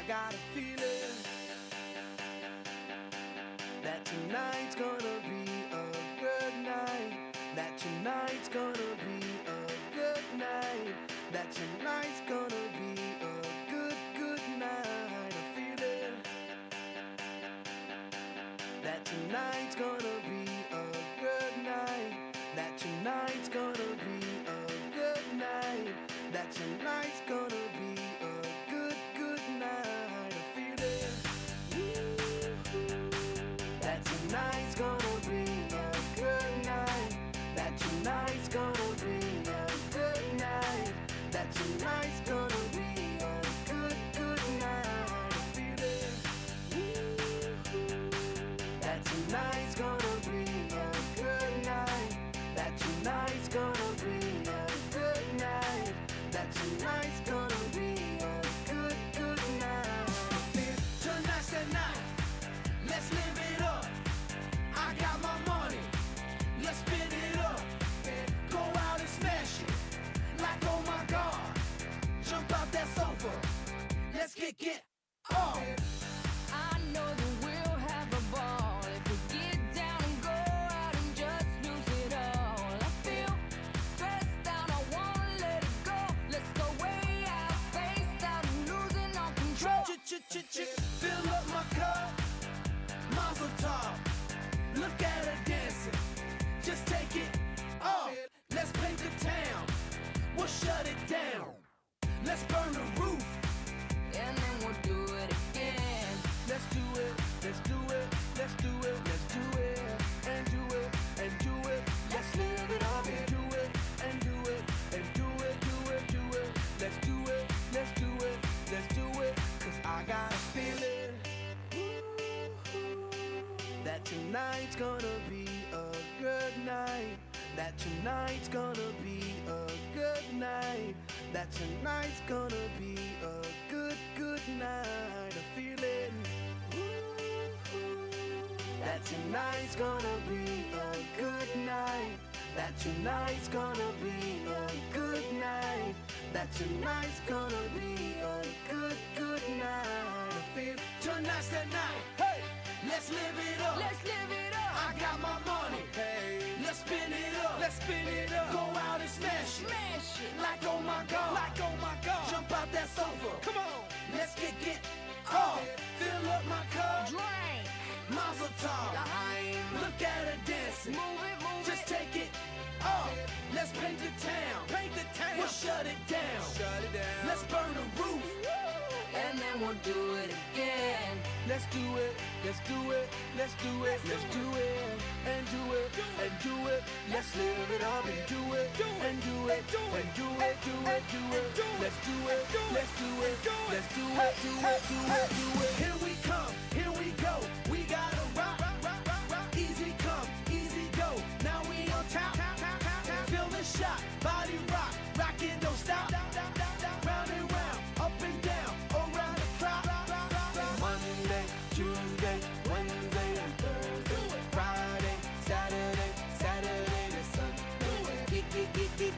got a feeling that tonight's gonna be a good night. That tonight's gonna be a good night. That tonight's gonna be a good, good night. A feeling that tonight's gonna be a good night. That tonight's gonna be a good night. That tonight's gonna be a good, good night. A feeling that tonight's gonna be a good night. That tonight's gonna be a good night. That tonight's gonna be a good, good night. A feeling that tonight's gonna be a good night. That tonight's gonna be a good night. That tonight's gonna be a good, good night. Tonight's the night. Let's live it up. I got my money. Let's spin it up. Go out and smash it. Like, oh my God. Jump out that sofa. Let's get off. I know that we'll have a ball if we get down and go out and just lose it all. I feel stressed out, I wanna let it go. Let's go way out, spaced out and losing all control. Fill up my cup, Mazel tov. Look at her dancing, just take it off. Let's paint the town, we'll shut it down. Let's burn the roof, And then we'll do it again. let's do it, let's do it, let's do it, let's do it, and do it, and do it. Let's live it up and do it, and do it, and do it, do it, do it. Let's do it, let's do it, let's do it. Cause I got a feeling that tonight's gonna be a good night. That tonight's gonna be a good night. That tonight's gonna be a good, good night. A feeling that tonight's gonna be a good night. That tonight's gonna be a good night. That tonight's gonna be a good, good night. I feel tonight's the night. Hey, let's live it up. Let's live it up. I got my money. Hey, let's spin it up. Let's spin it up. Go out and smash it. Smash it. Like oh my God. Like oh my God. Jump out that sofa. Come on. Let's get off. Fill up my cup. Drink. Mazel tov. Look at her dancing. Move it, move Just it. take it off. Let's paint the town. Paint the town. We'll shut it down. Shut it down. Let's burn the roof. And then we'll do it again. Let's do it. Let's do it. Let's do it. Let's do it. And do it. And do it. Let's live it up and do it. And do it. And do it. Do it. Do it. Let's do it. Let's do it. Let's do it. Do it. Do it. Do it. Here we come. Here we go. We gotta rock. Easy come. Easy go. Now we on top. Feel the shot. Body rock. Rockin', don't stop. Round and round. Up and down. Around the clock. Monday, Tuesday, Wednesday, and Thursday. Friday, Saturday, Saturday to Sunday.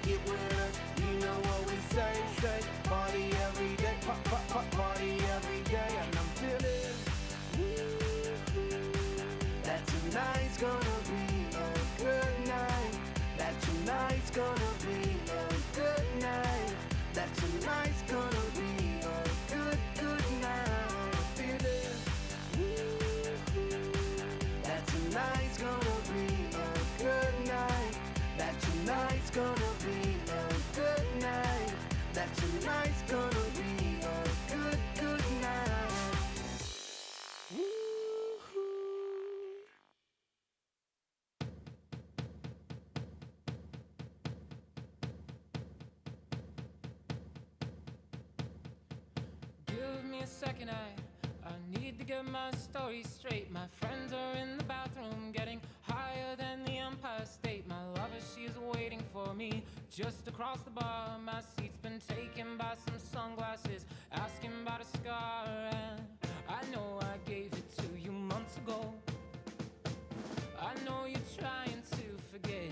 Get with us. You know what we say. Party every day. Party every day. And I'm feeling that tonight's gonna be a good night. That tonight's gonna be a good night. That tonight's gonna be a good, good night. Feeling that tonight's gonna be a good night. That tonight's gonna be a good night. That tonight's gonna be a good, good night. Give me a second, I need to get my story straight. My friends are in the bathroom getting higher than the Empire State. My lover, she's waiting for me just across the bar. My seat's been taken by some sunglasses, asking about a scar. And I know I gave it to you months ago. I know you're trying to forget,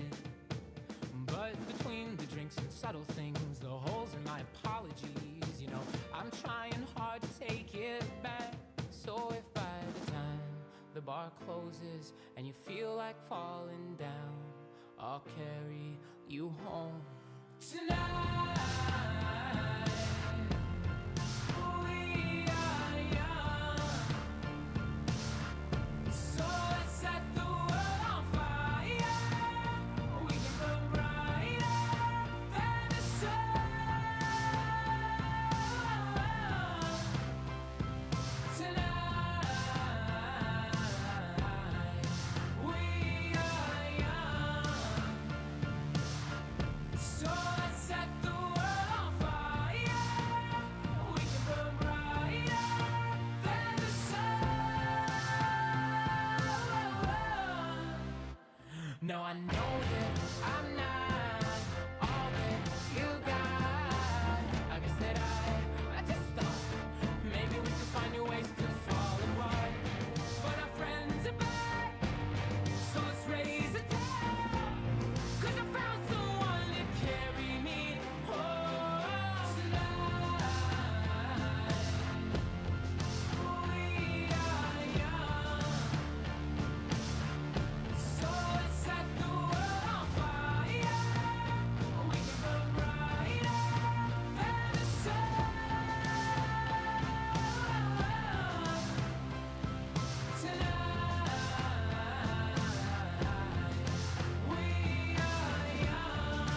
but between the drinks and subtle things, the holes in my apologies, you know, I'm trying hard to take it I'll carry you home tonight. We are young, so let's set the world on fire. We can burn brighter than the sun tonight. We are young, so let's set the world on fire. We can burn brighter than the sun. No, I know that I'm not all that you got. I guess that I just thought maybe we could find new ways to fall apart. But our friends are back, so let's raise a toast. 'Cause I found someone to carry me home tonight. We are young, so let's set the world on fire. We can burn brighter than the sun tonight. We are young,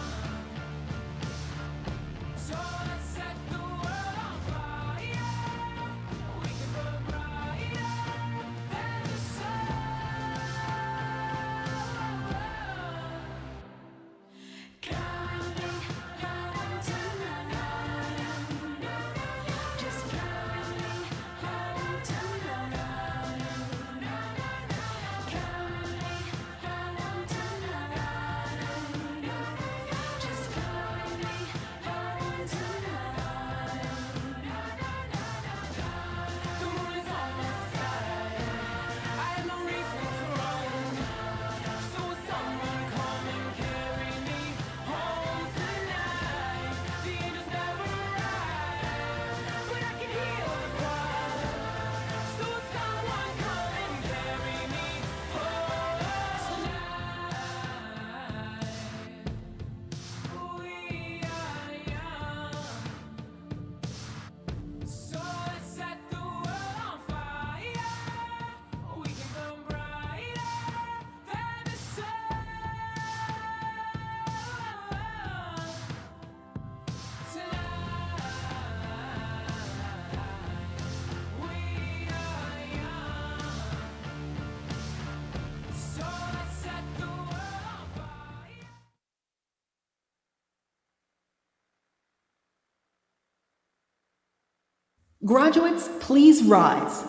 so let's set the world on fire. We can burn brighter than the sun. Carry me home tonight. Just carry me home tonight. Carry me home tonight. Just carry me home tonight. The moon is on my side. I have no reason to run. So will someone come and carry me home tonight? The angels never arrive, but I can hear the cry. So will someone come and carry me home tonight? We are young, so let's set the world on fire. We can burn brighter than the sun tonight. We are young, so let's set the world on fire. Graduates, please rise.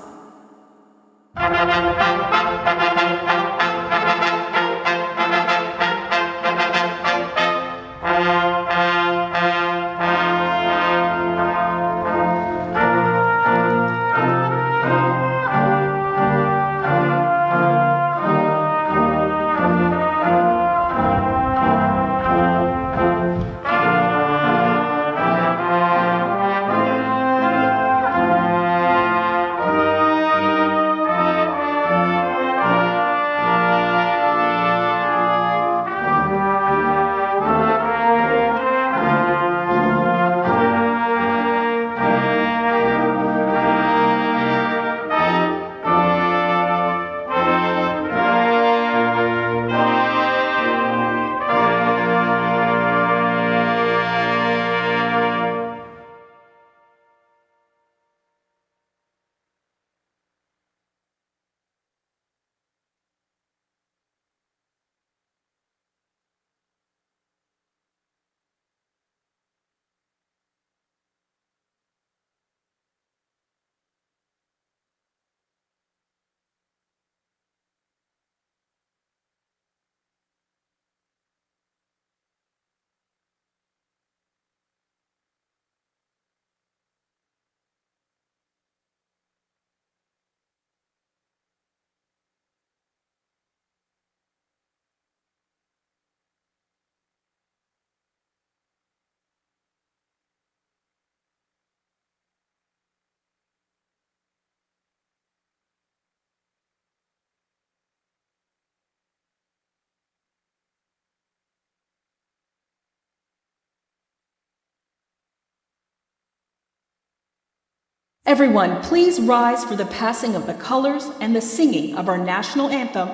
Everyone, please rise for the passing of the colors and the singing of our national anthem.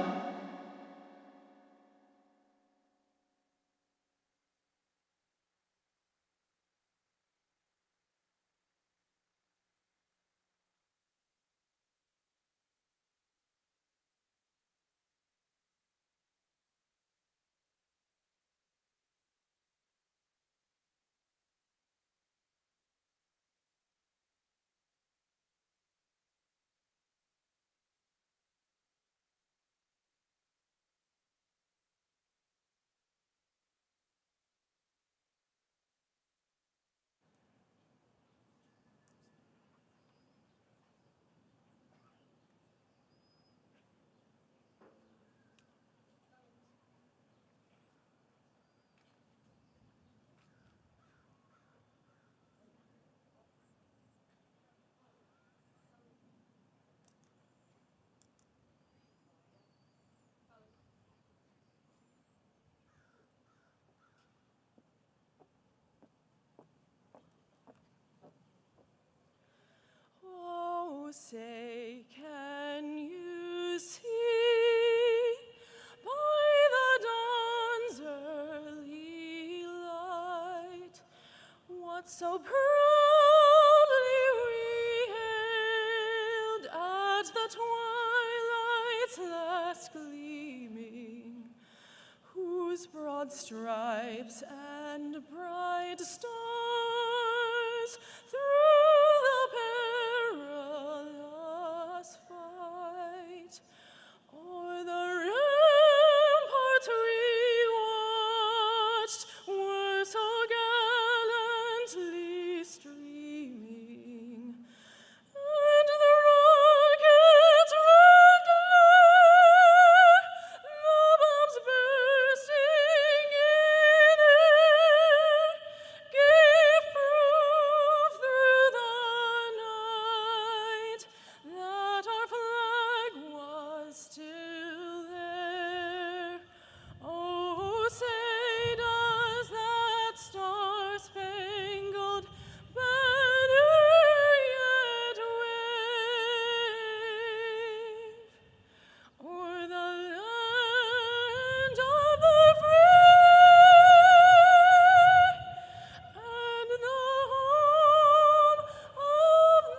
Oh, say, can you see by the dawn's early light what so proudly we hailed at the twilight's last gleaming, whose broad stripes and bright stars through the perilous fight o'er the ramparts we watched were so gallantly streaming, and the rocket's red glare, the bombs bursting in air, gave proof through the night that our flag was still there. Oh, say does that star-spangled banner yet wave o'er the land of the free and the home of the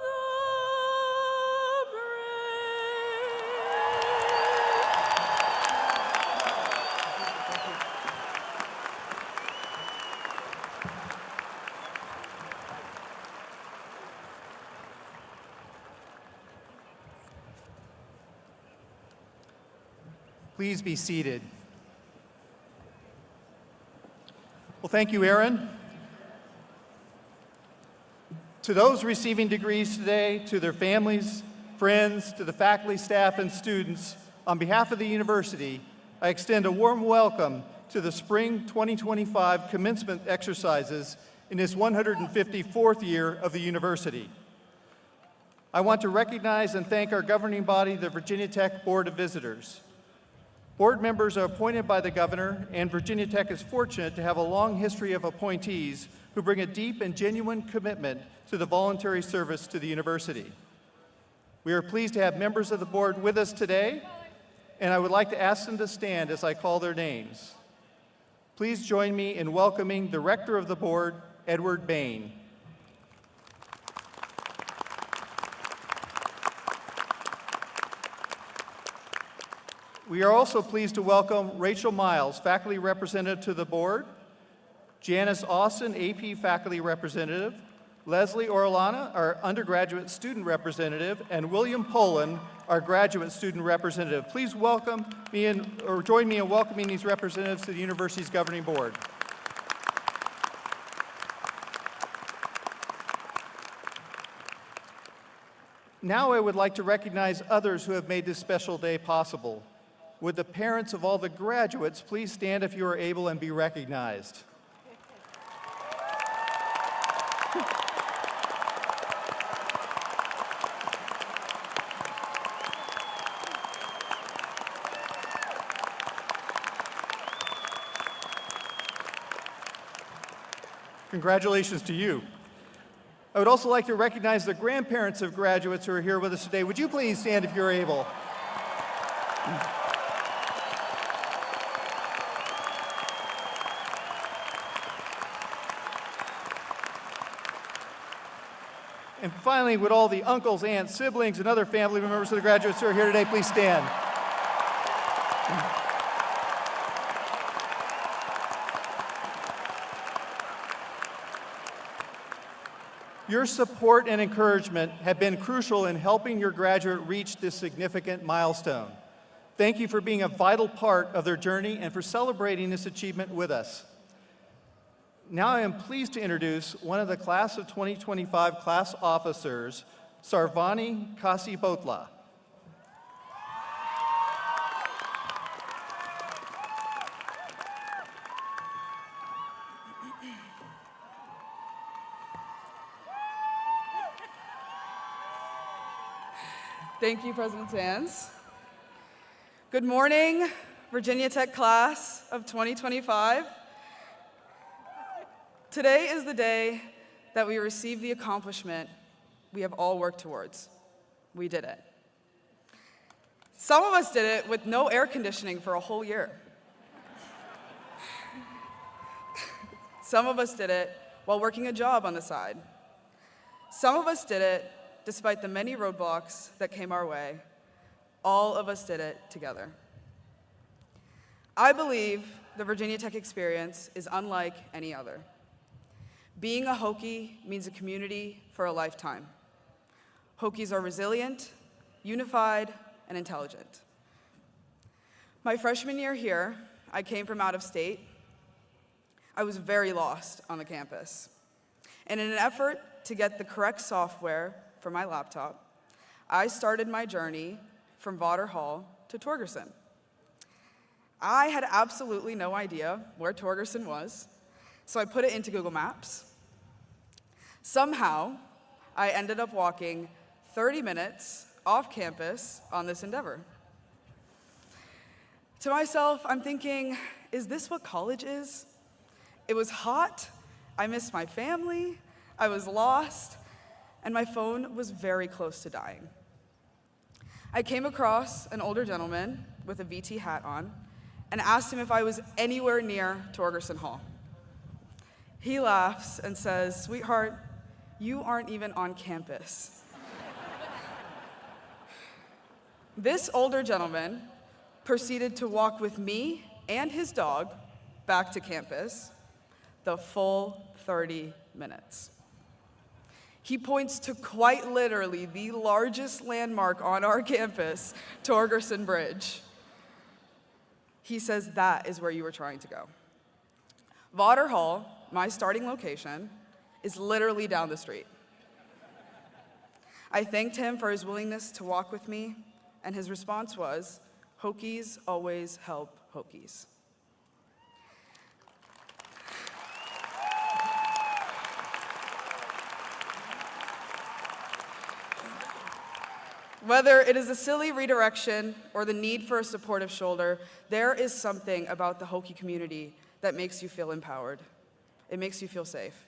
Please be seated. Well, thank you, Aaron. To those receiving degrees today, to their families, friends, to the faculty, staff, and students, on behalf of the university, I extend a warm welcome to the Spring 2025 commencement exercises in its 154th year of the university. I want to recognize and thank our governing body, the Virginia Tech Board of Visitors. Board members are appointed by the governor, and Virginia Tech is fortunate to have a long history of appointees who bring a deep and genuine commitment to the voluntary service to the university. We are pleased to have members of the board with us today, and I would like to ask them to stand as I call their names. Please join me in welcoming the rector of the board, Edward Bain. We are also pleased to welcome Rachel Miles, faculty representative to the board, Janice Austin, AP faculty representative, Leslie Orellana, our undergraduate student representative, and William Poland, our graduate student representative. Please welcome me or join me in welcoming these representatives to the university's governing board. Now I would like to recognize others who have made this special day possible. Would the parents of all the graduates please stand if you are able and be recognized? Congratulations to you. I would also like to recognize the grandparents of graduates who are here with us today. Would you please stand if you're able? And finally, would all the uncles, aunts, siblings, and other family members of the graduates who are here today please stand? Your support and encouragement have been crucial in helping your graduate reach this significant milestone. Thank you for being a vital part of their journey and for celebrating this achievement with us. Now I am pleased to introduce one of the Class of 2025 class officers, Sarvani Kasibotla. Thank you, President Sands. Good morning, Virginia Tech class of 2025. Today is the day that we receive the accomplishment we have all worked towards. We did it. Some of us did it with no air conditioning for a whole year. Some of us did it while working a job on the side. Some of us did it despite the many roadblocks that came our way. All of us did it together. I believe the Virginia Tech experience is unlike any other. Being a Hokie means a community for a lifetime. Hokies are resilient, unified, and intelligent. My freshman year here, I came from out of state. I was very lost on the campus. And in an effort to get the correct software for my laptop, I started my journey from Vaughter Hall to Torgerson. I had absolutely no idea where Torgerson was, so I put it into Google Maps. Somehow, I ended up walking 30 minutes off campus on this endeavor. To myself, I'm thinking, is this what college is? It was hot, I missed my family, I was lost, and my phone was very close to dying. I came across an older gentleman with a VT hat on and asked him if I was anywhere near Torgerson Hall. He laughs and says, "Sweetheart, you aren't even on campus." This older gentleman proceeded to walk with me and his dog back to campus the full 30 minutes. He points to quite literally the largest landmark on our campus, Torgerson Bridge. He says that is where you were trying to go. Vaughter Hall, my starting location, is literally down the street. I thanked him for his willingness to walk with me, and his response was, "Hokies always help Hokies." Whether it is a silly redirection or the need for a supportive shoulder, there is something about the Hokie community that makes you feel empowered. It makes you feel safe.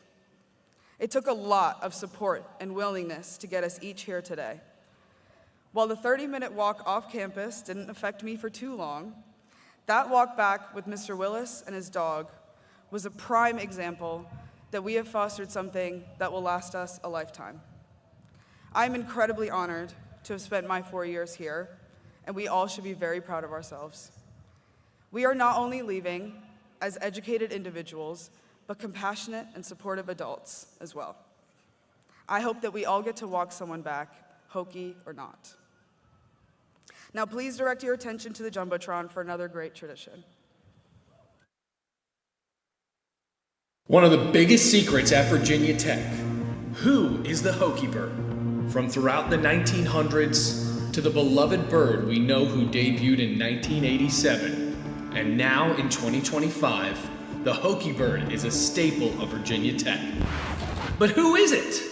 It took a lot of support and willingness to get us each here today. While the 30-minute walk off campus didn't affect me for too long, that walk back with Mr. Willis and his dog was a prime example that we have fostered something that will last us a lifetime. I'm incredibly honored to have spent my 4 years here, and we all should be very proud of ourselves. We are not only leaving as educated individuals, but compassionate and supportive adults as well. I hope that we all get to walk someone back, Hokie or not. Now please direct your attention to the Jumbotron for another great tradition. One of the biggest secrets at Virginia Tech, who is the Hokie bird? From throughout the 1900s to the beloved bird we know who debuted in 1987, and now in 2025, the Hokie bird is a staple of Virginia Tech. But who is it?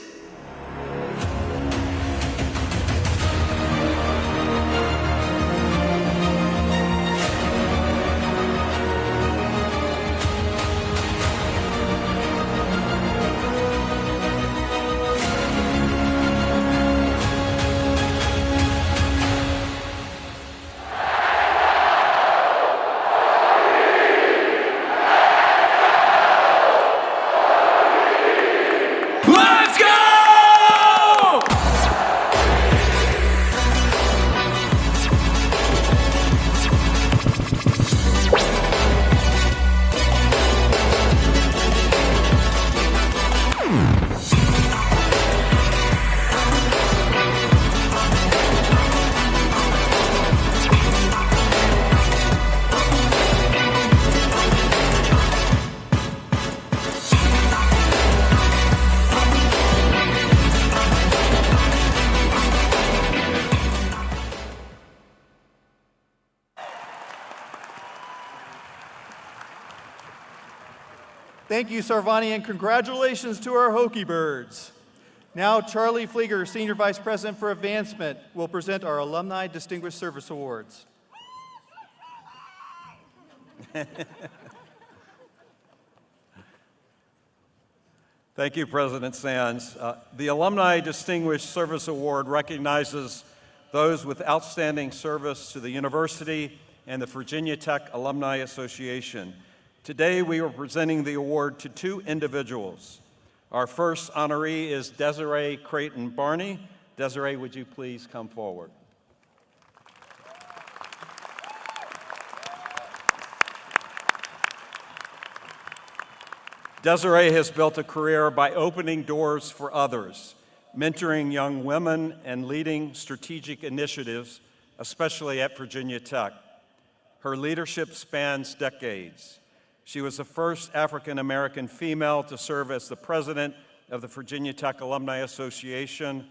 Let's go! Thank you, Sarvani, and congratulations to our Hokie birds. Now, Charlie Flieger, Senior Vice President for Advancement, will present our Alumni Distinguished Service Awards. Thank you, President Sands. The Alumni Distinguished Service Award recognizes those with outstanding service to the university and the Virginia Tech Alumni Association. Today, we are presenting the award to two individuals. Our first honoree is Desiree Creighton Barney. Desiree, would you please come forward? Desiree has built a career by opening doors for others, mentoring young women and leading strategic initiatives, especially at Virginia Tech. Her leadership spans decades. She was the first African-American female to serve as the president of the Virginia Tech Alumni Association,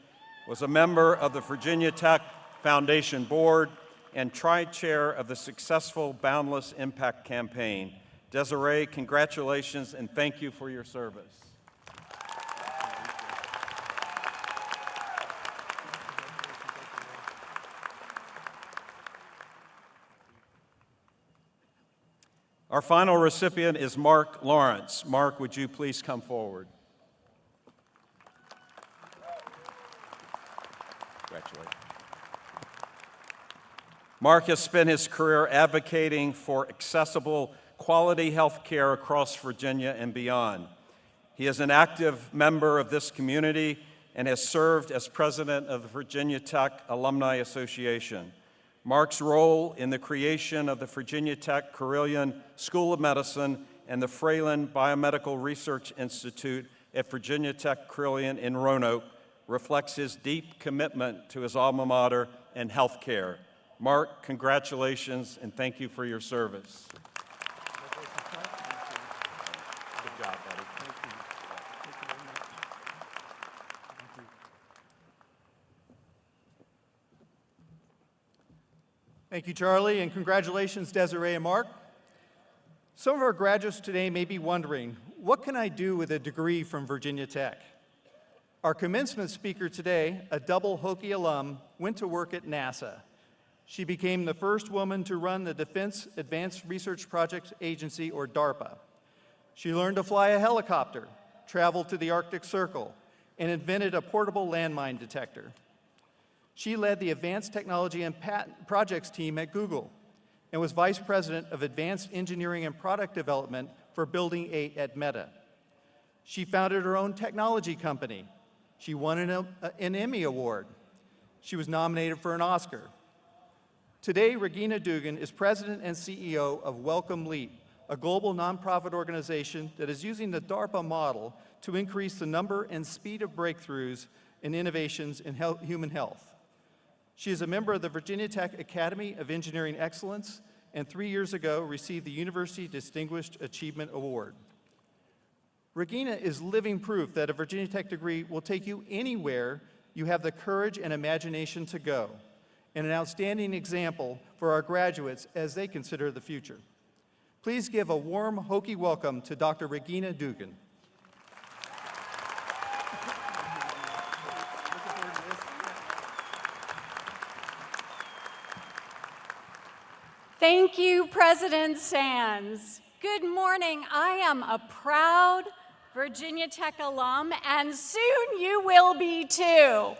was a member of the Virginia Tech Foundation Board, and tri-chair of the successful Boundless Impact campaign. Desiree, congratulations and thank you for your service. Our final recipient is Mark Lawrence. Mark, would you please come forward? Congratulations. Mark has spent his career advocating for accessible, quality health care across Virginia and beyond. He is an active member of this community and has served as president of the Virginia Tech Alumni Association. Mark's role in the creation of the Virginia Tech Carilion School of Medicine and the Fralin Biomedical Research Institute at Virginia Tech Carilion in Roanoke reflects his deep commitment to his alma mater and health care. Mark, congratulations and thank you for your service. Good job, buddy. Thank you, Charlie, and congratulations, Desiree and Mark. Some of our graduates today may be wondering, what can I do with a degree from Virginia Tech? Our commencement speaker today, a double Hokie alum, went to work at NASA. She became the first woman to run the Defense Advanced Research Projects Agency, or DARPA. She learned to fly a helicopter, traveled to the Arctic Circle, and invented a portable landmine detector. She led the Advanced Technology and Patent Projects team at Google and was Vice President of Advanced Engineering and Product Development for Building 8 at Meta. She founded her own technology company. She won an Emmy Award. She was nominated for an Oscar. Today, Regina Dugan is President and CEO of Wellcome Leap, a global nonprofit organization that is using the DARPA model to increase the number and speed of breakthroughs and innovations in human health. She is a member of the Virginia Tech Academy of Engineering Excellence and 3 years ago received the University Distinguished Achievement Award. Regina is living proof that a Virginia Tech degree will take you anywhere you have the courage and imagination to go, and an outstanding example for our graduates as they consider the future. Please give a warm Hokie welcome to Dr. Regina Dugan. Thank you, President Sands. Good morning. I am a proud Virginia Tech alum, and soon you will be too.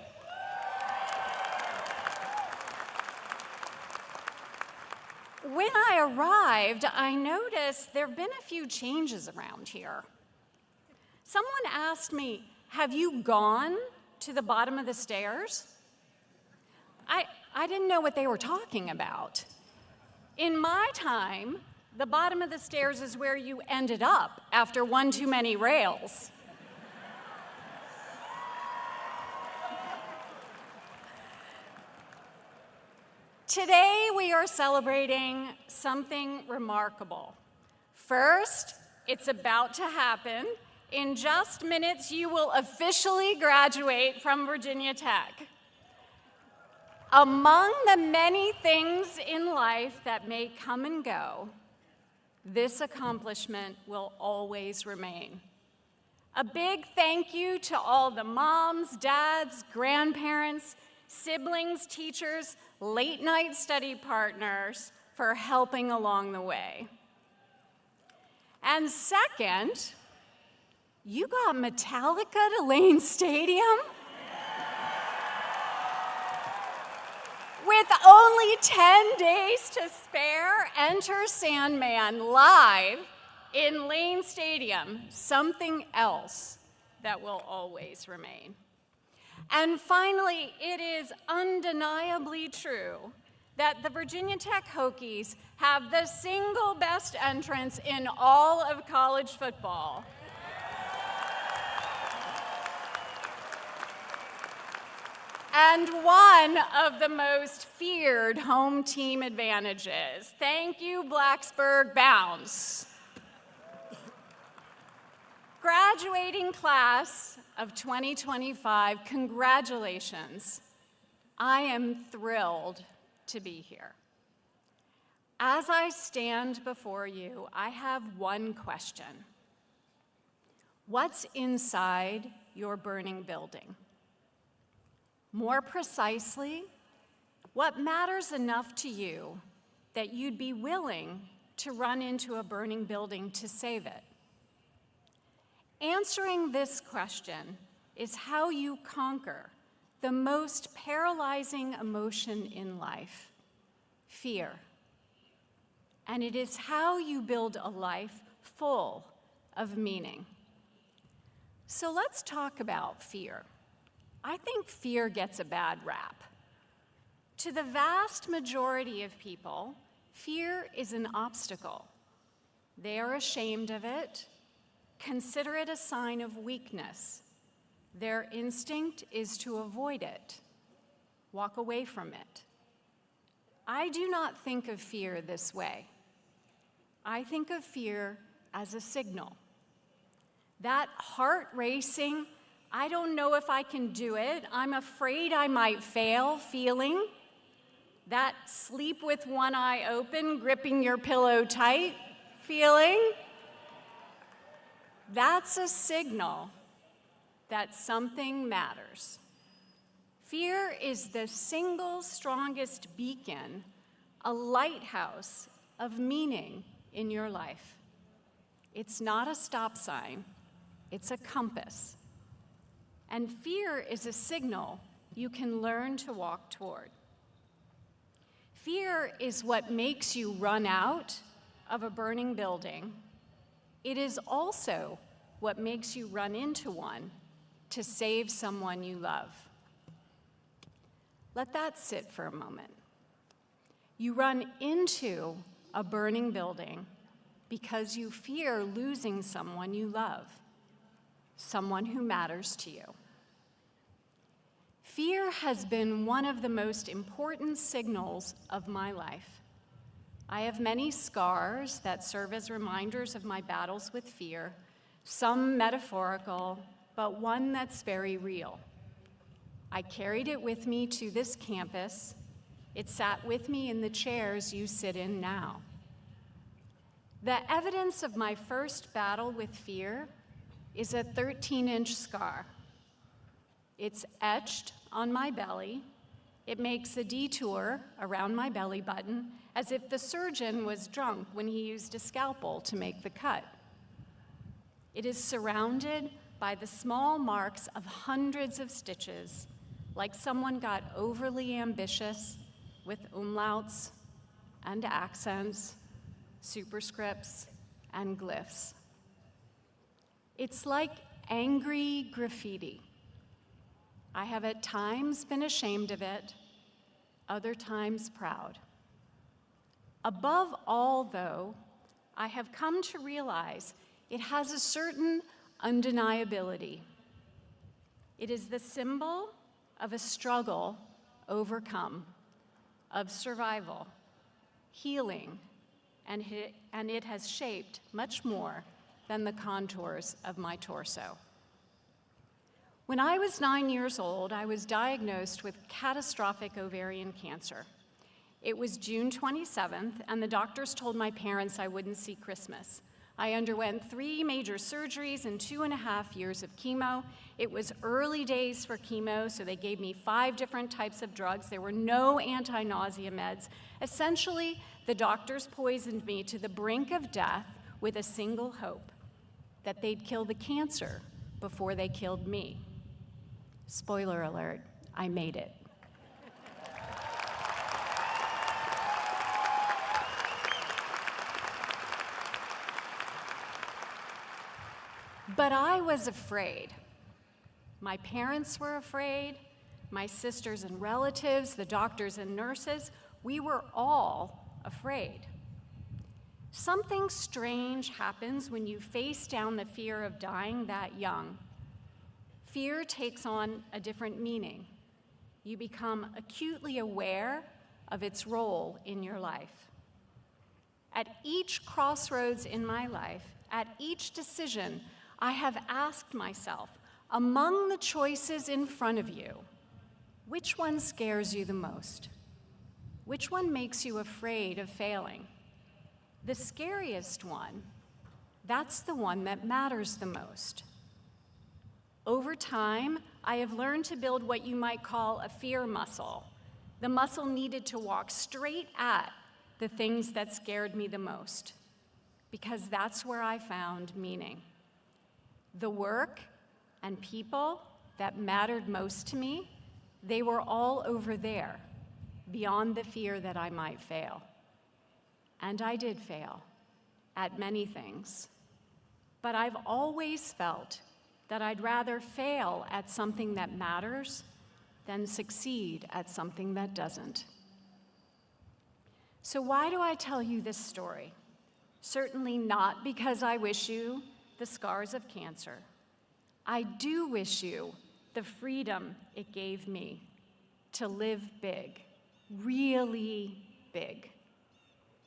When I arrived, I noticed there have been a few changes around here. Someone asked me, Have you gone to the bottom of the stairs? I didn't know what they were talking about. In my time, the bottom of the stairs is where you ended up after one too many rails. Today, we are celebrating something remarkable. First, it's about to happen. In just minutes, you will officially graduate from Virginia Tech. Among the many things in life that may come and go, this accomplishment will always remain. A big thank you to all the moms, dads, grandparents, siblings, teachers, late-night study partners for helping along the way. And second, you got Metallica to Lane Stadium? With only 10 days to spare, enter Sandman live in Lane Stadium, something else that will always remain. And finally, it is undeniably true that the Virginia Tech Hokies have the single best entrance in all of college football. And one of the most feared home team advantages. Thank you, Blacksburg Bounce. Graduating class of 2025, congratulations. I am thrilled to be here. As I stand before you, I have one question. What's inside your burning building? More precisely, what matters enough to you that you'd be willing to run into a burning building to save it? Answering this question is how you conquer the most paralyzing emotion in life, fear. And it is how you build a life full of meaning. So let's talk about fear. I think fear gets a bad rap. To the vast majority of people, fear is an obstacle. They are ashamed of it, consider it a sign of weakness. Their instinct is to avoid it, walk away from it. I do not think of fear this way. I think of fear as a signal. That heart racing, I don't know if I can do it, I'm afraid I might fail feeling, that sleep with one eye open, gripping your pillow tight feeling, that's a signal that something matters. Fear is the single strongest beacon, a lighthouse of meaning in your life. It's not a stop sign, it's a compass. And fear is a signal you can learn to walk toward. Fear is what makes you run out of a burning building. It is also what makes you run into one to save someone you love. Let that sit for a moment. You run into a burning building because you fear losing someone you love, someone who matters to you. Fear has been one of the most important signals of my life. I have many scars that serve as reminders of my battles with fear, some metaphorical, but one that's very real. I carried it with me to this campus. It sat with me in the chairs you sit in now. The evidence of my first battle with fear is a 13-inch scar. It's etched on my belly. It makes a detour around my belly button as if the surgeon was drunk when he used a scalpel to make the cut. It is surrounded by the small marks of hundreds of stitches, like someone got overly ambitious with umlauts and accents, superscripts, and glyphs. It's like angry graffiti. I have at times been ashamed of it, other times proud. Above all, though, I have come to realize it has a certain undeniability. It is the symbol of a struggle overcome, of survival, healing, and it has shaped much more than the contours of my torso. When I was 9 years old, I was diagnosed with catastrophic ovarian cancer. It was June 27th, and the doctors told my parents I wouldn't see Christmas. I underwent 3 major surgeries and 2.5 years of chemo. It was early days for chemo, so they gave me 5 different types of drugs. There were no anti-nausea meds. Essentially, the doctors poisoned me to the brink of death with a single hope, that they'd kill the cancer before they killed me. Spoiler alert, I made it. But I was afraid. My parents were afraid, my sisters and relatives, the doctors and nurses, we were all afraid. Something strange happens when you face down the fear of dying that young. Fear takes on a different meaning. You become acutely aware of its role in your life. At each crossroads in my life, at each decision, I have asked myself, among the choices in front of you, which one scares you the most? Which one makes you afraid of failing? The scariest one, that's the one that matters the most. Over time, I have learned to build what you might call a fear muscle, the muscle needed to walk straight at the things that scared me the most, because that's where I found meaning. The work and people that mattered most to me, they were all over there, beyond the fear that I might fail. And I did fail at many things. But I've always felt that I'd rather fail at something that matters than succeed at something that doesn't. So why do I tell you this story? Certainly not because I wish you the scars of cancer. I do wish you the freedom it gave me to live big, really big.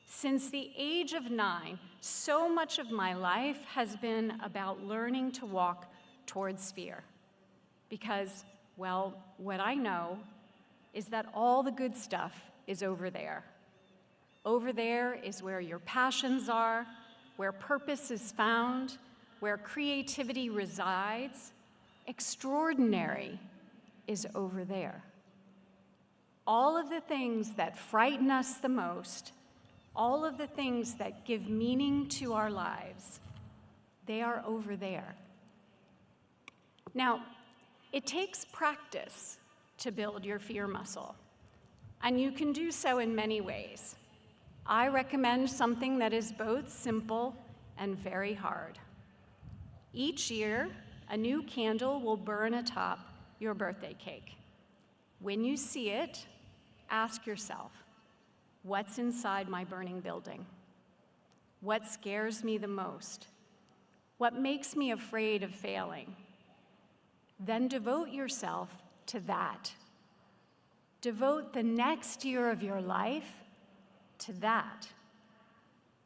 Since the age of 9, so much of my life has been about learning to walk towards fear. Because, well, what I know is that all the good stuff is over there. Over there is where your passions are, where purpose is found, where creativity resides. Extraordinary is over there. All of the things that frighten us the most, all of the things that give meaning to our lives, they are over there. Now, it takes practice to build your fear muscle, and you can do so in many ways. I recommend something that is both simple and very hard. Each year, a new candle will burn atop your birthday cake. When you see it, ask yourself, what's inside my burning building? What scares me the most? What makes me afraid of failing? Then devote yourself to that. Devote the next year of your life to that.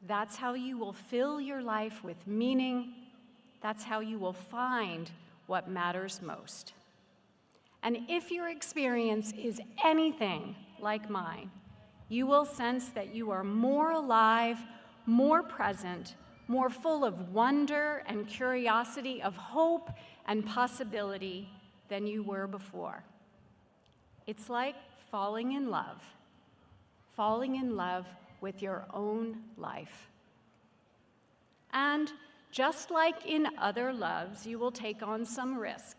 That's how you will fill your life with meaning. That's how you will find what matters most. And if your experience is anything like mine, you will sense that you are more alive, more present, more full of wonder and curiosity, of hope and possibility than you were before. It's like falling in love with your own life. And just like in other loves, you will take on some risk.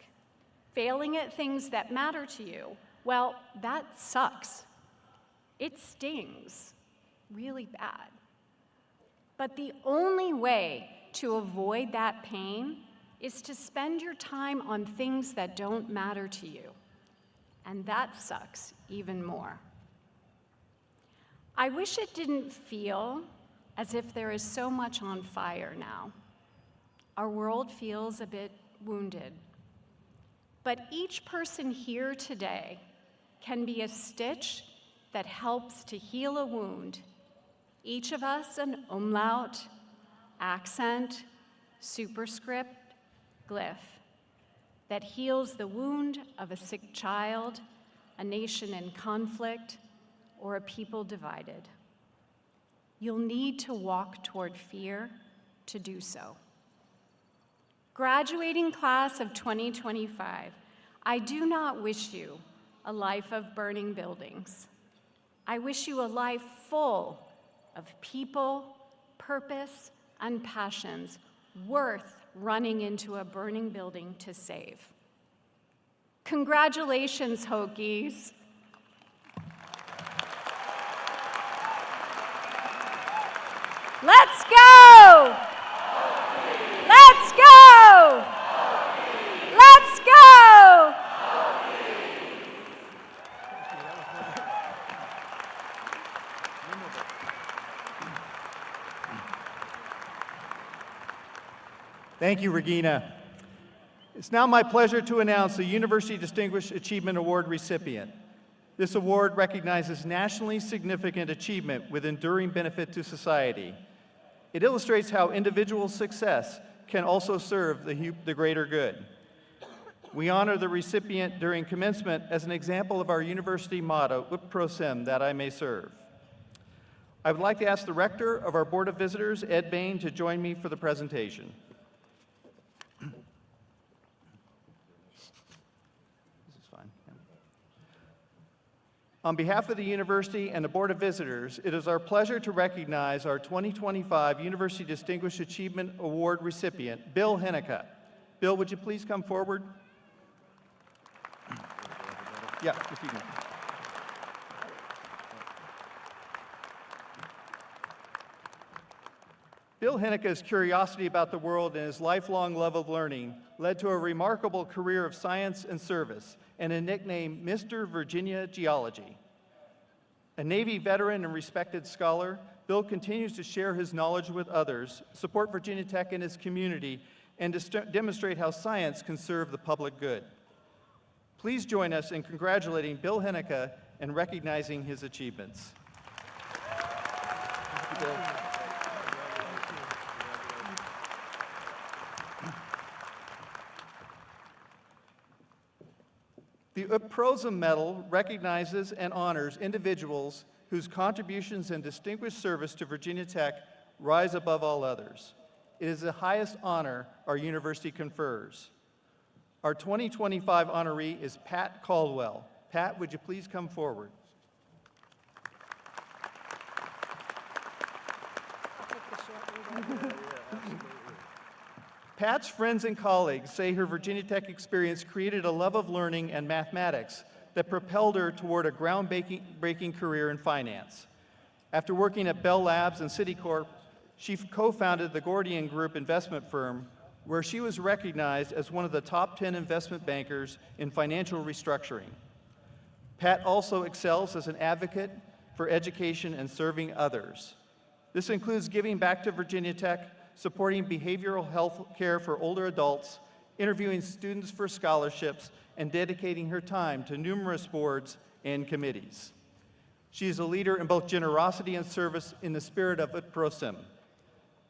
Failing at things that matter to you, well, that sucks. It stings really bad. But the only way to avoid that pain is to spend your time on things that don't matter to you. And that sucks even more. I wish it didn't feel as if there is so much on fire now. Our world feels a bit wounded. But each person here today can be a stitch that helps to heal a wound. Each of us an umlaut, accent, superscript, glyph that heals the wound of a sick child, a nation in conflict, or a people divided. You'll need to walk toward fear to do so. Graduating class of 2025, I do not wish you a life of burning buildings. I wish you a life full of people, purpose, and passions worth running into a burning building to save. Congratulations, Hokies. Let's go! Let's go! Let's go! Thank you, Regina. It's now my pleasure to announce the University Distinguished Achievement Award recipient. This award recognizes nationally significant achievement with enduring benefit to society. It illustrates how individual success can also serve the greater good. We honor the recipient during commencement as an example of our university motto, Ut Prosim, that I may serve. I would like to ask the rector of our Board of Visitors, Ed Bain, to join me for the presentation. On behalf of the university and the Board of Visitors, it is our pleasure to recognize our 2025 University Distinguished Achievement Award recipient, Bill Hennica. Bill, would you please come forward? Yeah, if you can. Bill Hennica's curiosity about the world and his lifelong love of learning led to a remarkable career of science and service and a nickname, Mr. Virginia Geology. A Navy veteran and respected scholar, Bill continues to share his knowledge with others, support Virginia Tech and its community, and to demonstrate how science can serve the public good. Please join us in congratulating Bill Hennica and recognizing his achievements. Thank you, Bill. The Ut Prosim Medal recognizes and honors individuals whose contributions and distinguished service to Virginia Tech rise above all others. It is the highest honor our university confers. Our 2025 honoree is Pat Caldwell. Pat, would you please come forward? Pat's friends and colleagues say her Virginia Tech experience created a love of learning and mathematics that propelled her toward a groundbreaking career in finance. After working at Bell Labs and Citicorp, she co-founded the Gordian Group investment firm, where she was recognized as one of the top 10 investment bankers in financial restructuring. Pat also excels as an advocate for education and serving others. This includes giving back to Virginia Tech, supporting behavioral health care for older adults, interviewing students for scholarships, and dedicating her time to numerous boards and committees. She is a leader in both generosity and service in the spirit of Ut Prosim.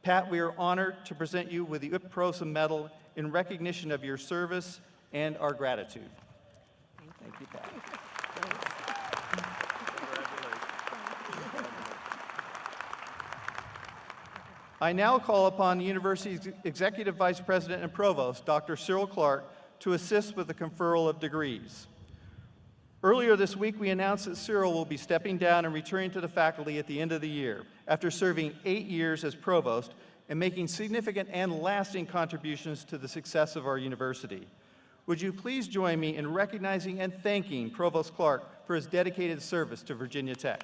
Pat, we are honored to present you with the Ut Prosim Medal in recognition of your service and our gratitude. Thank you, Pat. I now call upon the university's Executive Vice President and Provost, Dr. Cyril Clark, to assist with the conferral of degrees. Earlier this week, we announced that Cyril will be stepping down and returning to the faculty at the end of the year, after serving 8 years as provost and making significant and lasting contributions to the success of our university. Would you please join me in recognizing and thanking Provost Clark for his dedicated service to Virginia Tech?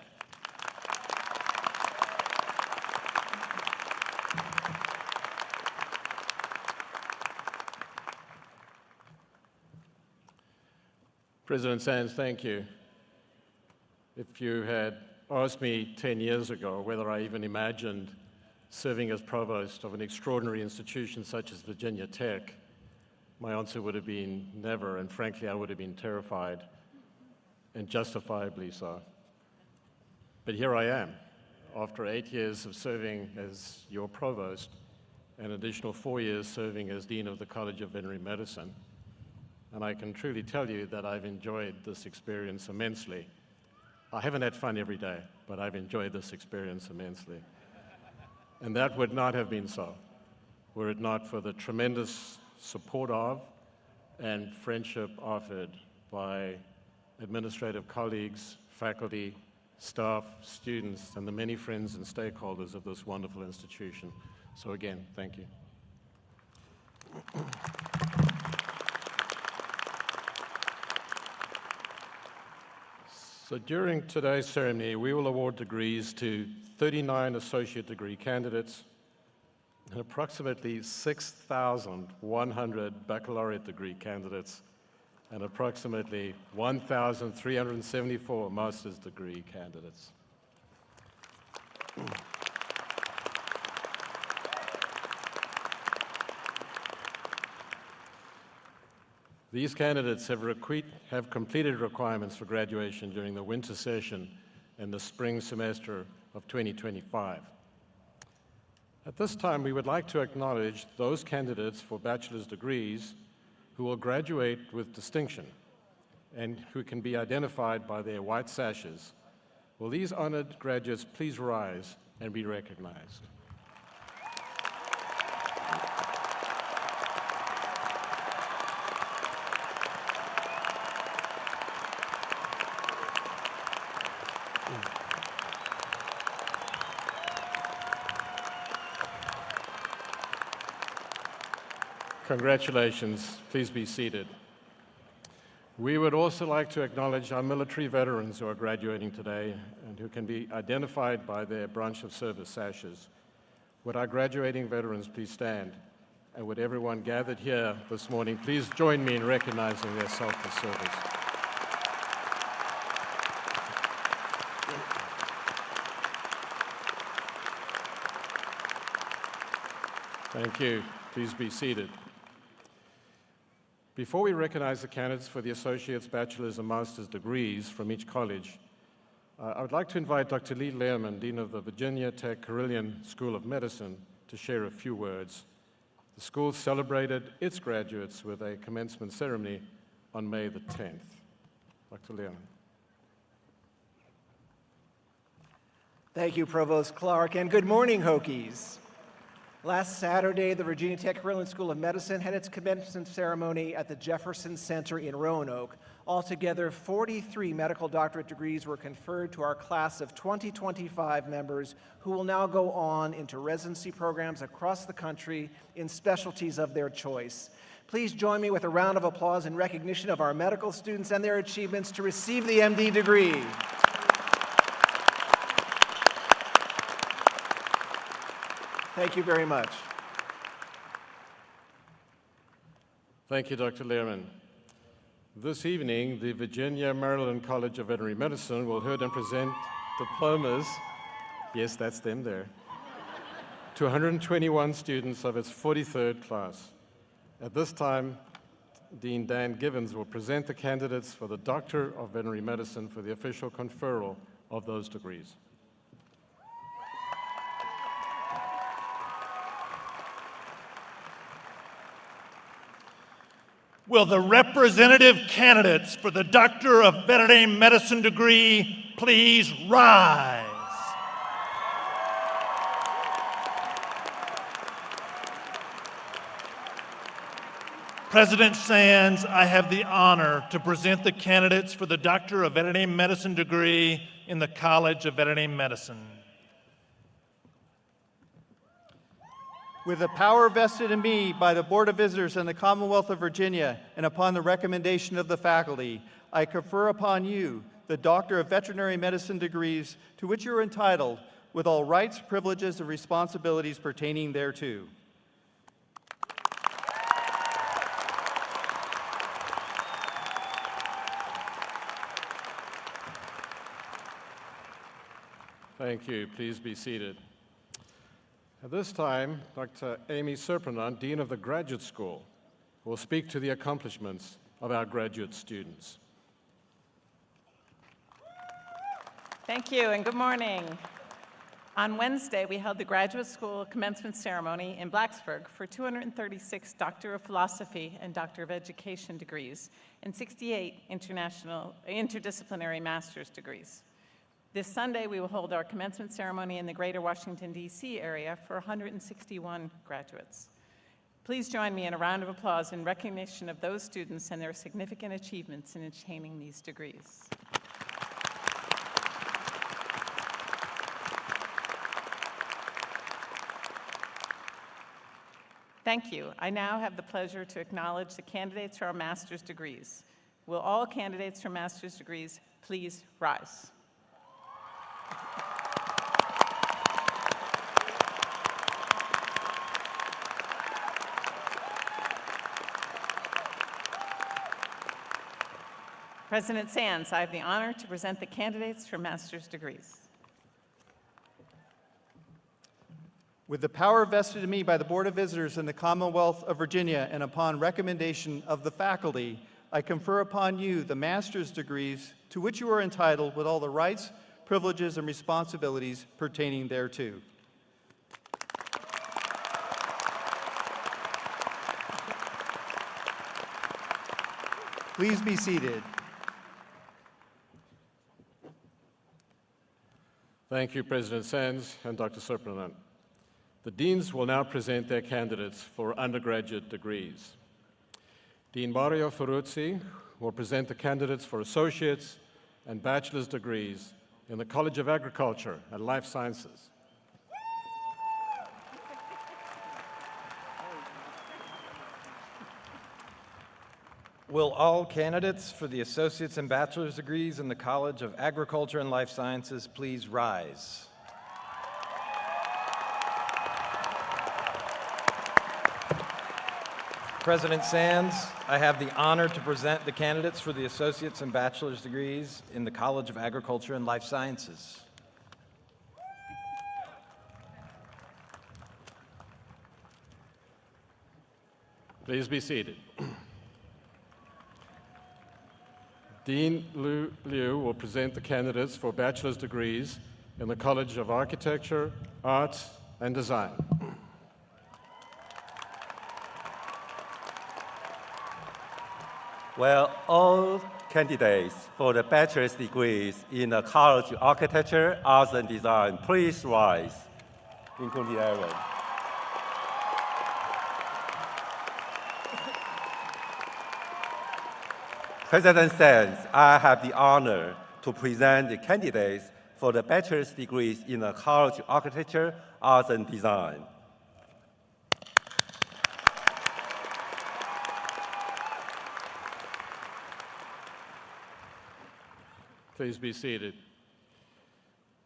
President Sands, thank you. If you had asked me 10 years ago whether I even imagined serving as provost of an extraordinary institution such as Virginia Tech, my answer would have been never, and frankly, I would have been terrified, and justifiably so. But here I am, after 8 years of serving as your provost, an additional 4 years serving as Dean of the College of Veterinary Medicine. And I can truly tell you that I've enjoyed this experience immensely. I haven't had fun every day, but I've enjoyed this experience immensely. And that would not have been so were it not for the tremendous support of and friendship offered by administrative colleagues, faculty, staff, students, and the many friends and stakeholders of this wonderful institution. So again, thank you. So during today's ceremony, we will award degrees to 39 associate degree candidates and approximately 6,100 baccalaureate degree candidates and approximately 1,374 master's degree candidates. These candidates have completed requirements for graduation during the winter session and the spring semester of 2025. At this time, we would like to acknowledge those candidates for bachelor's degrees who will graduate with distinction and who can be identified by their white sashes. Will these honored graduates please rise and be recognized? Congratulations. Please be seated. We would also like to acknowledge our military veterans who are graduating today and who can be identified by their branch of service sashes. Would our graduating veterans please stand? And would everyone gathered here this morning please join me in recognizing their selfless service? Thank you. Please be seated. Before we recognize the candidates for the associate's, bachelor's, and master's degrees from each college, I would like to invite Dr. Lee Lehrman, Dean of the Virginia Tech Carilion School of Medicine, to share a few words. The school celebrated its graduates with a commencement ceremony on May the 10th. Dr. Lehrman. Thank you, Provost Clark, and good morning, Hokies. Last Saturday, the Virginia Tech Carilion School of Medicine had its commencement ceremony at the Jefferson Center in Roanoke. Altogether, 43 medical doctorate degrees were conferred to our class of 2025 members who will now go on into residency programs across the country in specialties of their choice. Please join me with a round of applause in recognition of our medical students and their achievements to receive the MD degree. Thank you very much. Thank you, Dr. Lehrman. This evening, the Virginia Maryland College of Veterinary Medicine will hear and present diplomas, yes, that's them there, to 121 students of its 43rd class. At this time, Dean Dan Givens will present the candidates for the Doctor of Veterinary Medicine for the official conferral of those degrees. Will the representative candidates for the Doctor of Veterinary Medicine degree please rise? President Sands, I have the honor to present the candidates for the Doctor of Veterinary Medicine degree in the College of Veterinary Medicine. With the power vested in me by the Board of Visitors and the Commonwealth of Virginia, and upon the recommendation of the faculty, I confer upon you the Doctor of Veterinary Medicine degrees to which you are entitled, with all rights, privileges, and responsibilities pertaining thereto. Thank you. Please be seated. At this time, Dr. Amy Serprenant, Dean of the Graduate School, will speak to the accomplishments of our graduate students. Thank you, and good morning. On Wednesday, we held the Graduate School Commencement Ceremony in Blacksburg for 236 Doctor of Philosophy and Doctor of Education degrees and 68 interdisciplinary master's degrees. This Sunday, we will hold our commencement ceremony in the greater Washington, D.C. area for 161 graduates. Please join me in a round of applause in recognition of those students and their significant achievements in attaining these degrees. Thank you. I now have the pleasure to acknowledge the candidates for our master's degrees. Will all candidates for master's degrees please rise? President Sands, I have the honor to present the candidates for master's degrees. With the power vested in me by the Board of Visitors in the Commonwealth of Virginia and upon recommendation of the faculty, I confer upon you the master's degrees to which you are entitled with all the rights, privileges, and responsibilities pertaining thereto. Please be seated. Thank you, President Sands and Dr. Serprenant. The deans will now present their candidates for undergraduate degrees. Dean Mario Ferruzzi will present the candidates for associate's and bachelor's degrees in the College of Agriculture and Life Sciences. Will all candidates for the associate's and bachelor's degrees in the College of Agriculture and Life Sciences please rise? President Sands, I have the honor to present the candidates for the associate's and bachelor's degrees in the College of Agriculture and Life Sciences. Please be seated. Dean Liu will present the candidates for bachelor's degrees in the College of Architecture, Arts, and Design. Will all candidates for the bachelor's degrees in the College of Architecture, Arts, and Design please rise, including Aaron. President Sands, I have the honor to present the candidates for the bachelor's degrees in the College of Architecture, Arts, and Design. Please be seated.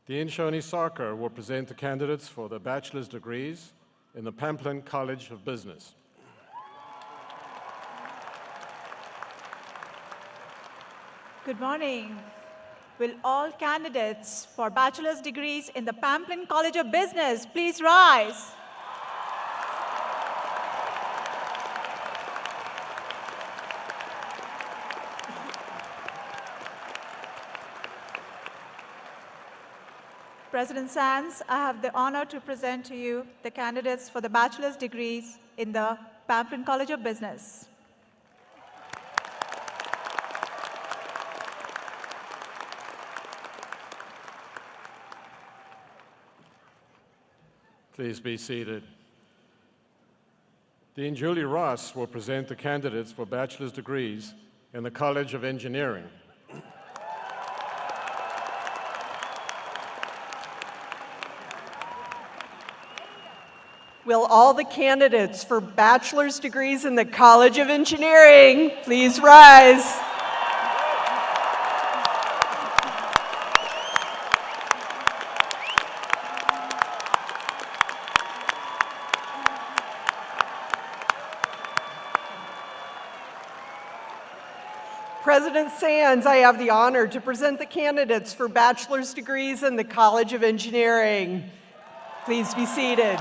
Dean Shoni Sarkar will present the candidates for the bachelor's degrees in the Pamplin College of Business. Good morning. Will all candidates for bachelor's degrees in the Pamplin College of Business please rise? President Sands, I have the honor to present to you the candidates for the bachelor's degrees in the Pamplin College of Business. Please be seated. Dean Julie Ross will present the candidates for bachelor's degrees in the College of Engineering. Will all the candidates for bachelor's degrees in the College of Engineering please rise? President Sands, I have the honor to present the candidates for bachelor's degrees in the College of Engineering. Please be seated.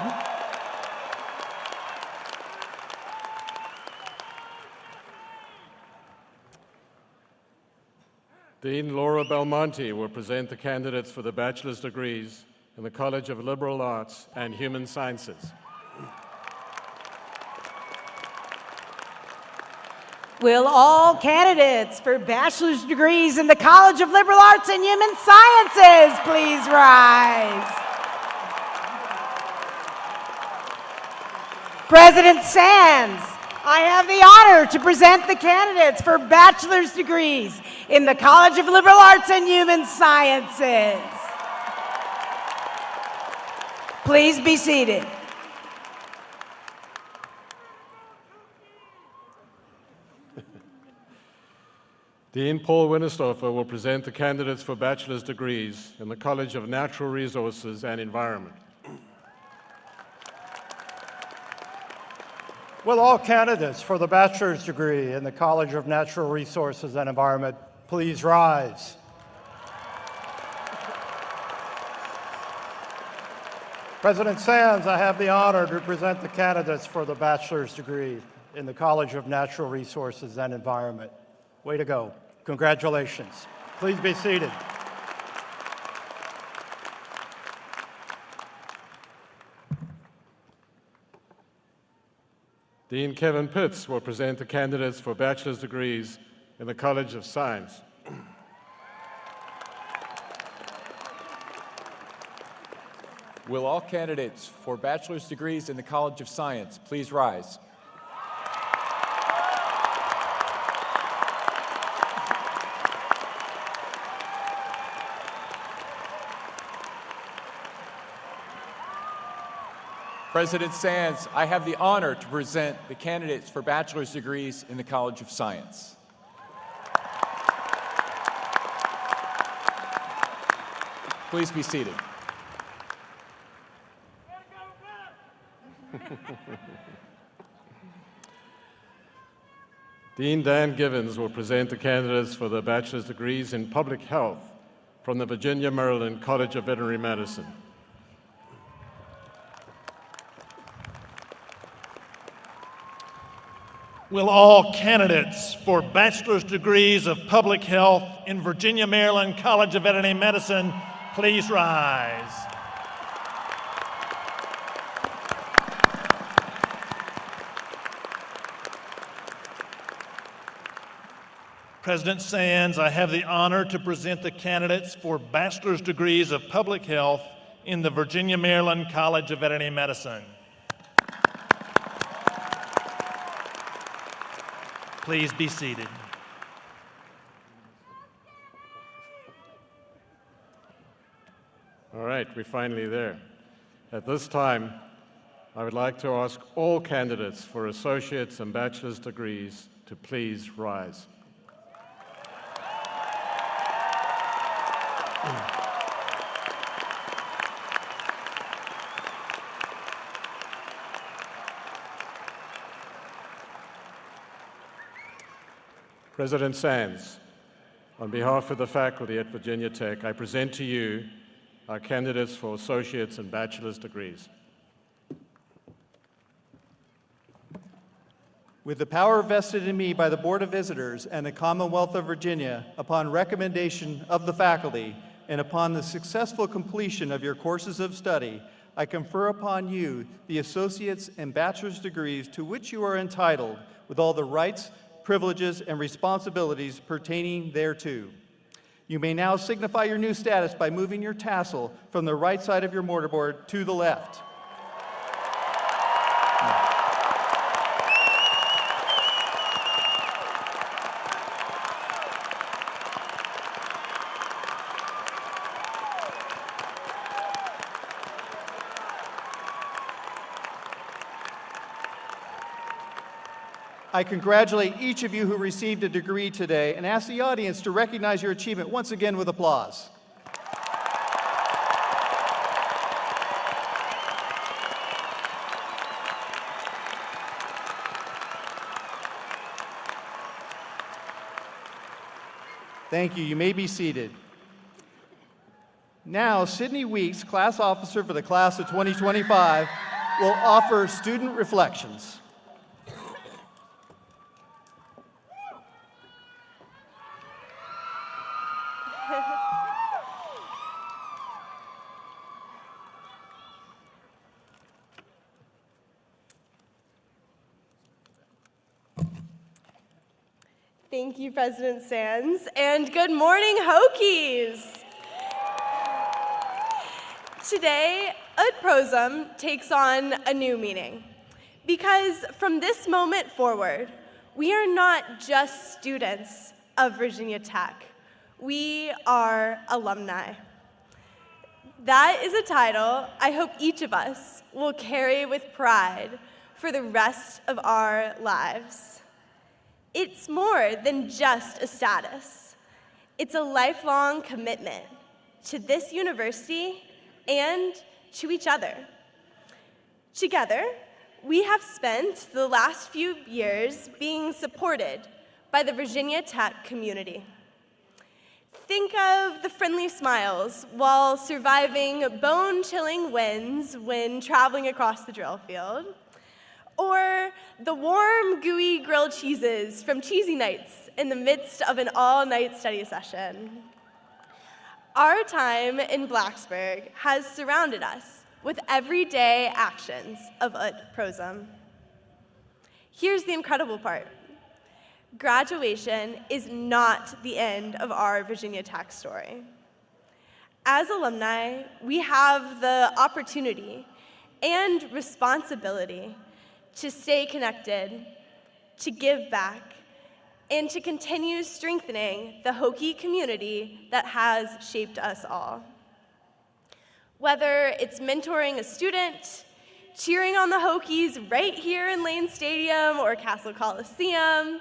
Dean Laura Belmonte will present the candidates for the bachelor's degrees in the College of Liberal Arts and Human Sciences. Will all candidates for bachelor's degrees in the College of Liberal Arts and Human Sciences please rise? President Sands, I have the honor to present the candidates for bachelor's degrees in the College of Liberal Arts and Human Sciences. Please be seated. Dean Paul Winnestorfer will present the candidates for bachelor's degrees in the College of Natural Resources and Environment. Will all candidates for the bachelor's degree in the College of Natural Resources and Environment please rise? President Sands, I have the honor to present the candidates for the bachelor's degree in the College of Natural Resources and Environment. Way to go. Congratulations. Please be seated. Dean Kevin Pitts will present the candidates for bachelor's degrees in the College of Science. Will all candidates for bachelor's degrees in the College of Science please rise? President Sands, I have the honor to present the candidates for bachelor's degrees in the College of Science. Please be seated. Dean Dan Givens will present the candidates for the bachelor's degrees in public health from the Virginia Maryland College of Veterinary Medicine. Will all candidates for bachelor's degrees of public health in Virginia Maryland College of Veterinary Medicine please rise? President Sands, I have the honor to present the candidates for bachelor's degrees of public health in the Virginia Maryland College of Veterinary Medicine. Please be seated. All right, we're finally there. At this time, I would like to ask all candidates for associate's and bachelor's degrees to please rise. President Sands, on behalf of the faculty at Virginia Tech, I present to you our candidates for associate's and bachelor's degrees. With the power vested in me by the Board of Visitors and the Commonwealth of Virginia, upon recommendation of the faculty, and upon the successful completion of your courses of study, I confer upon you the associate's and bachelor's degrees to which you are entitled, with all the rights, privileges, and responsibilities pertaining thereto. You may now signify your new status by moving your tassel from the right side of your mortarboard to the left. I congratulate each of you who received a degree today and ask the audience to recognize your achievement once again with applause. Thank you. You may be seated. Now, Sydney Weeks, class officer for the class of 2025, will offer student reflections. Thank you, President Sands, and good morning, Hokies! Today, Ut Prosum takes on a new meaning, because from this moment forward, we are not just students of Virginia Tech, we are alumni. That is a title I hope each of us will carry with pride for the rest of our lives. It's more than just a status. It's a lifelong commitment to this university and to each other. Together, we have spent the last few years being supported by the Virginia Tech community. Think of the friendly smiles while surviving bone-chilling winds when traveling across the drill field, or the warm, gooey grilled cheeses from Cheesy Nights in the midst of an all-night study session. Our time in Blacksburg has surrounded us with everyday actions of Ut Prosum. Here's the incredible part. Graduation is not the end of our Virginia Tech story. As alumni, we have the opportunity and responsibility to stay connected, to give back, and to continue strengthening the Hokie community that has shaped us all. Whether it's mentoring a student, cheering on the Hokies right here in Lane Stadium or Castle Coliseum,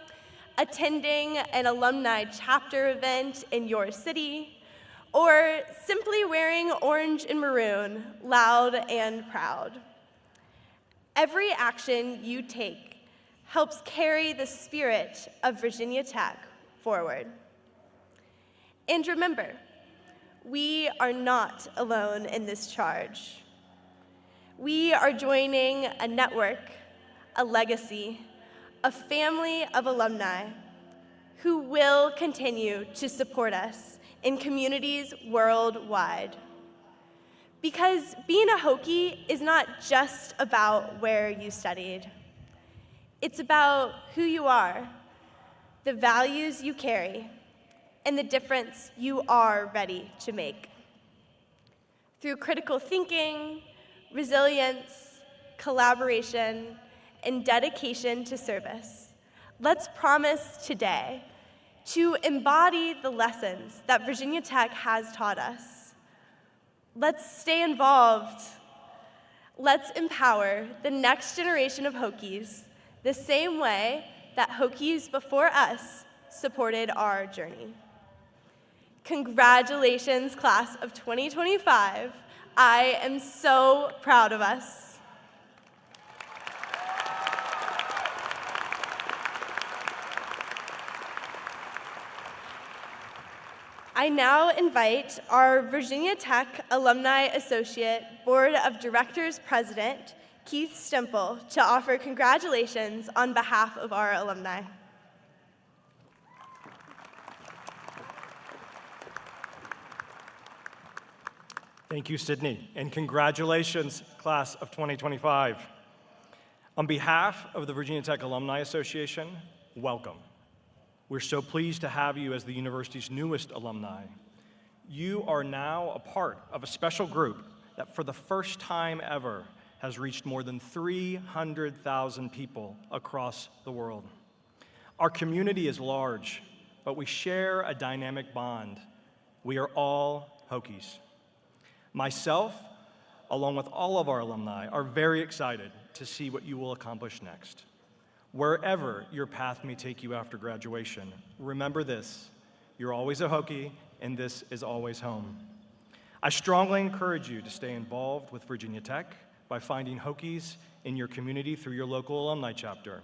attending an alumni chapter event in your city, or simply wearing orange and maroon, loud and proud. Every action you take helps carry the spirit of Virginia Tech forward. And remember, we are not alone in this charge. We are joining a network, a legacy, a family of alumni who will continue to support us in communities worldwide. Because being a Hokie is not just about where you studied. It's about who you are, the values you carry, and the difference you are ready to make. Through critical thinking, resilience, collaboration, and dedication to service, let's promise today to embody the lessons that Virginia Tech has taught us. Let's stay involved. Let's empower the next generation of Hokies the same way that Hokies before us supported our journey. Congratulations, class of 2025. I am so proud of us. I now invite our Virginia Tech Alumni Associate Board of Directors President, Keith Stemple, to offer congratulations on behalf of our alumni. Thank you, Sydney, and congratulations, class of 2025. On behalf of the Virginia Tech Alumni Association, welcome. We're so pleased to have you as the university's newest alumni. You are now a part of a special group that for the first time ever has reached more than 300,000 people across the world. Our community is large, but we share a dynamic bond. We are all Hokies. Myself, along with all of our alumni, are very excited to see what you will accomplish next. Wherever your path may take you after graduation, remember this: you're always a Hokie, and this is always home. I strongly encourage you to stay involved with Virginia Tech by finding Hokies in your community through your local alumni chapter.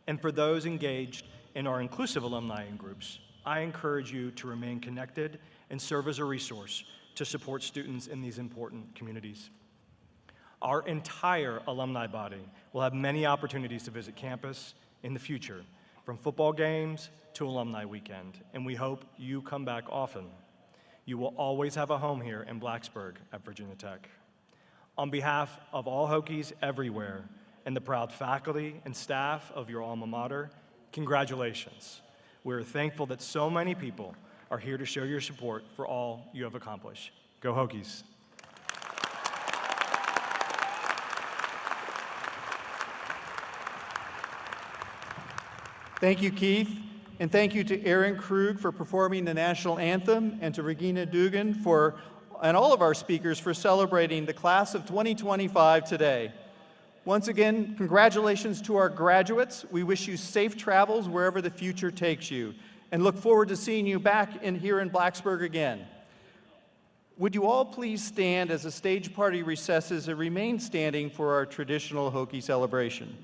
And for those engaged in our inclusive alumni groups, I encourage you to remain connected and serve as a resource to support students in these important communities. Our entire alumni body will have many opportunities to visit campus in the future, from football games to alumni weekend, and we hope you come back often. You will always have a home here in Blacksburg at Virginia Tech. On behalf of all Hokies everywhere and the proud faculty and staff of your alma mater, congratulations. We're thankful that so many people are here to show your support for all you have accomplished. Go Hokies. Thank you, Keith, and thank you to Aaron Krug for performing the national anthem, and to Regina Dugan and all of our speakers for celebrating the class of 2025 today. Once again, congratulations to our graduates. We wish you safe travels wherever the future takes you, and look forward to seeing you back here in Blacksburg again. Would you all please stand as the stage party recesses and remain standing for our traditional Hokie celebration.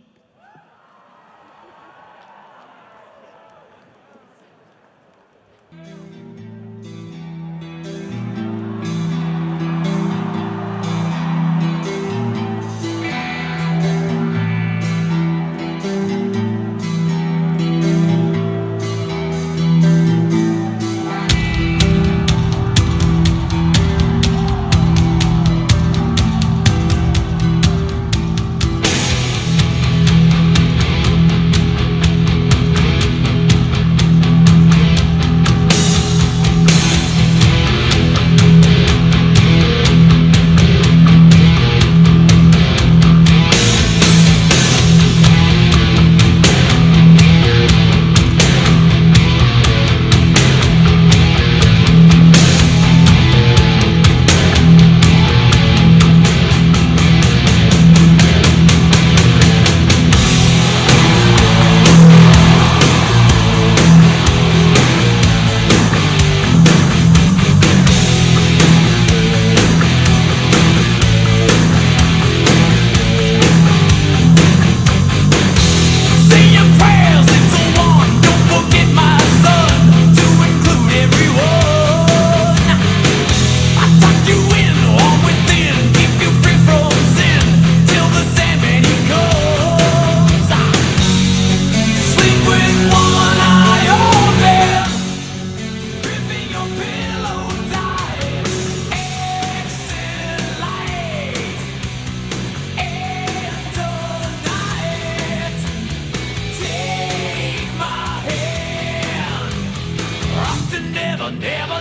Never